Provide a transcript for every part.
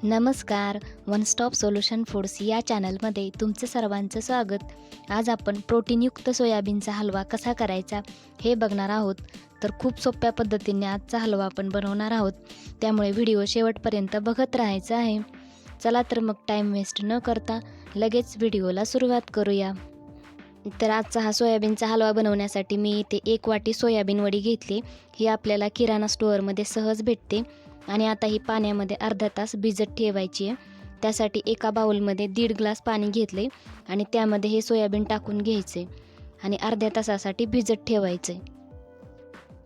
नमस्कार, one stop solution foods या चॅनलमध्ये तुमचं सर्वांचं स्वागत. आज आपण प्रोटीनयुक्त सोयाबीनचा हलवा कसा करायचा हे बघणार आहोत. तर खूप सोप्या पद्धतीने आजचा हलवा आपण बनवणार आहोत, त्यामुळे व्हिडिओ शेवटपर्यंत बघत राहायचं आहे. चला तर मग टाईम वेस्ट न करता लगेच व्हिडिओला सुरुवात करूया. तर आजचा हा सोयाबीनचा हलवा बनवण्यासाठी मी इथे 1 वाटी सोयाबीन वडी घेतली. ही आपल्याला किराणा स्टोअरमध्ये सहज भेटते. आणि आता ही पाण्यामध्ये अर्धा तास भिजत ठेवायची आहे. त्यासाठी एका बाउलमध्ये 1.5 ग्लास पाणी घेतले आणि त्यामध्ये हे सोयाबीन टाकून घ्यायचे आणि अर्ध्या तासासाठी भिजत ठेवायचे.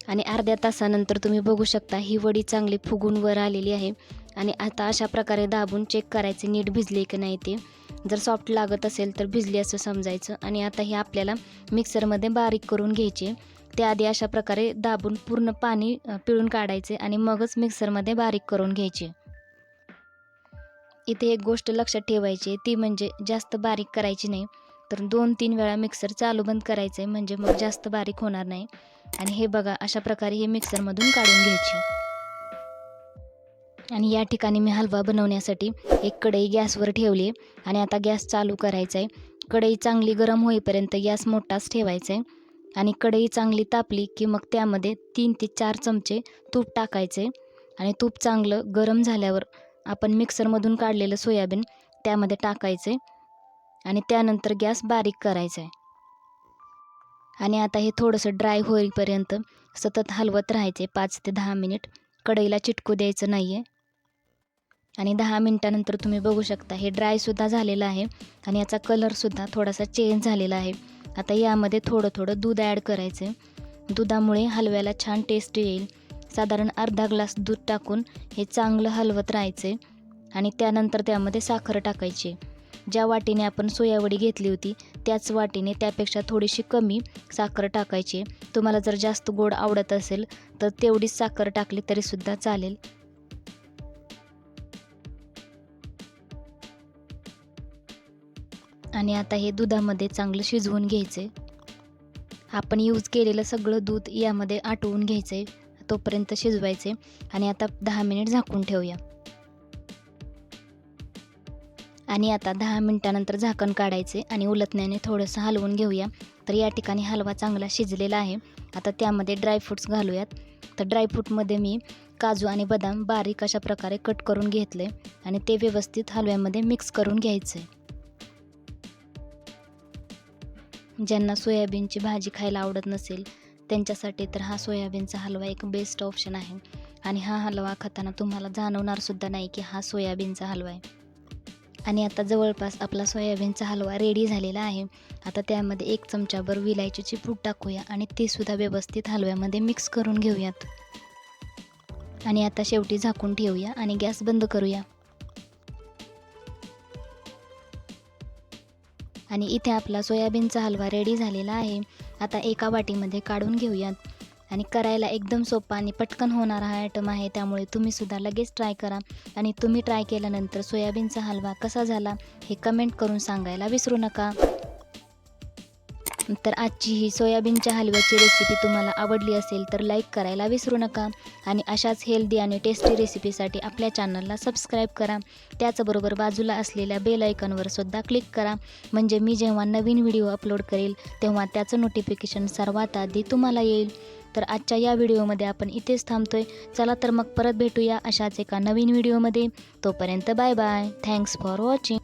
आणि अर्ध्या तासानंतर तुम्ही बघू शकता ही वडी चांगली फुगून वर आलेली आहे. आणि आता अशा प्रकारे दाबून चेक करायचे नीट भिजले की नाही ते. जर सॉफ्ट लागत असेल तर भिजली असं समजायचं. आणि आता हे आपल्याला मिक्सरमध्ये बारीक करून घ्यायचे. त्याआधी अशा प्रकारे दाबून पूर्ण पाणी पिळून काढायचे आणि मगच मिक्सरमध्ये बारीक करून घ्यायचे. इथे एक गोष्ट लक्षात ठेवायची, ती म्हणजे जास्त बारीक करायची नाही. तर 2-3 वेळा मिक्सर चालू बंद करायचे, म्हणजे मग जास्त बारीक होणार नाही. आणि हे बघा अशा प्रकारे हे मिक्सरमधून काढून घ्यायचे. आणि या ठिकाणी मी हलवा बनवण्यासाठी एक कढई गॅसवर ठेवली आणि आता गॅस चालू करायचा आहे. कढई चांगली गरम होईपर्यंत गॅस मोठाच ठेवायचा आहे. आणि कढई चांगली तापली की मग त्यामध्ये 3 ते 4 चमचे तूप टाकायचे. आणि तूप चांगलं गरम झाल्यावर आपण मिक्सरमधून काढलेलं सोयाबीन त्यामध्ये टाकायचे आणि त्यानंतर गॅस बारीक करायचा आहे. आणि आता हे थोडंसं ड्राय होईपर्यंत सतत हलवत राहायचे 5 ते 10 मिनिट. कढईला चिटकू द्यायचं नाही आहे. आणि 10 मिनिटानंतर तुम्ही बघू शकता हे ड्रायसुद्धा झालेलं आहे आणि याचा कलरसुद्धा थोडासा चेंज झालेला आहे. आता यामध्ये थोडं थोडं दूध ॲड करायचे. दुधामुळे हलव्याला छान टेस्ट येईल. साधारण अर्धा ग्लास दूध टाकून हे चांगलं हलवत राहायचे. आणि त्यानंतर त्यामध्ये साखर टाकायची. ज्या वाटीने आपण सोयावडी घेतली होती त्याच वाटीने त्यापेक्षा थोडीशी कमी साखर टाकायची. तुम्हाला जर जास्त गोड आवडत असेल तर तेवढीच साखर टाकली तरीसुद्धा चालेल. आणि आता हे दुधामध्ये चांगलं शिजवून घ्यायचे. आपण यूज केलेलं सगळं दूध यामध्ये आटवून घ्यायचे, तोपर्यंत शिजवायचे. आणि आता 10 मिनिट झाकून ठेवूया. आणि आता 10 मिनिटानंतर झाकण काढायचे आणि उलटण्याने थोडंसं हलवून घेऊया. तर या ठिकाणी हलवा चांगला शिजलेला आहे. आता त्यामध्ये ड्रायफ्रूट्स घालूयात. तर ड्रायफ्रूटमध्ये मी काजू आणि बदाम बारीक अशा प्रकारे कट करून घेतले आणि ते व्यवस्थित हलव्यामध्ये मिक्स करून घ्यायचे. ज्यांना सोयाबीनची भाजी खायला आवडत नसेल त्यांच्यासाठी तर हा सोयाबीनचा हलवा एक बेस्ट ऑप्शन आहे. आणि हा हलवा खाताना तुम्हाला जाणवणारसुद्धा नाही की हा सोयाबीनचा हलवा आहे. आणि आता जवळपास आपला सोयाबीनचा हलवा रेडी झालेला आहे. आता त्यामध्ये 1 चमचाभर विलायचीची पूड टाकूया आणि ते सुद्धा व्यवस्थित हलव्यामध्ये मिक्स करून घेऊयात. आणि आता शेवटी झाकून ठेवूया आणि गॅस बंद करूया. आणि इथे आपला सोयाबीनचा हलवा रेडी झालेला आहे. आता एका वाटीमध्ये काढून घेऊयात. आणि करायला एकदम सोपा आणि पटकन होणारा हा आयटम आहे, त्यामुळे तुम्हीसुद्धा लगेच ट्राय करा. आणि तुम्ही ट्राय केल्यानंतर सोयाबीनचा हलवा कसा झाला हे कमेंट करून सांगायला विसरू नका. तर आजची ही सोयाबीनच्या हलव्याची रेसिपी तुम्हाला आवडली असेल तर लाईक करायला विसरू नका. आणि अशाच हेल्दी आणि टेस्टी रेसिपीसाठी आपल्या चॅनलला सबस्क्राईब करा. त्याचबरोबर बाजूला असलेल्या बेल आयकॉनवर सुद्धा क्लिक करा, म्हणजे मी जेव्हा नवीन व्हिडिओ अपलोड करेल तेव्हा त्याचं नोटिफिकेशन सर्वात आधी तुम्हाला येईल. तर आजच्या या व्हिडिओमध्ये आपण इथेच थांबतोय. चला तर मग परत भेटूया अशाच एका नवीन व्हिडिओमध्ये. तोपर्यंत bye bye. Thanks for watching.